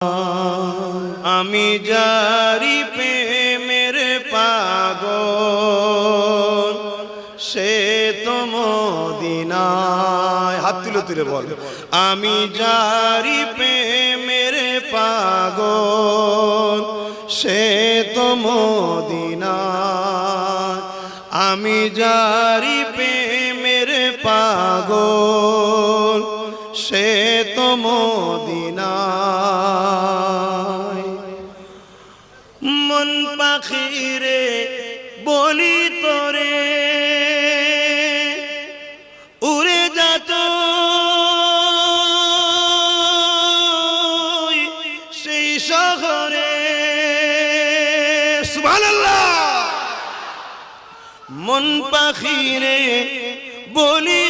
আমি যারি প্রেমের পাগল সে তো মদিনায়। হাত তুলে তুলে বল, আমি যারি প্রেমের পাগল সে তো মদিনায়। আমি যারি প্রেমের পাগল সে তো মদিনায়। মন পাখিরে বলি তোরে উড়ে যাত সেই শহরে। সুবহানাল্লাহ। মন পাখিরে বলি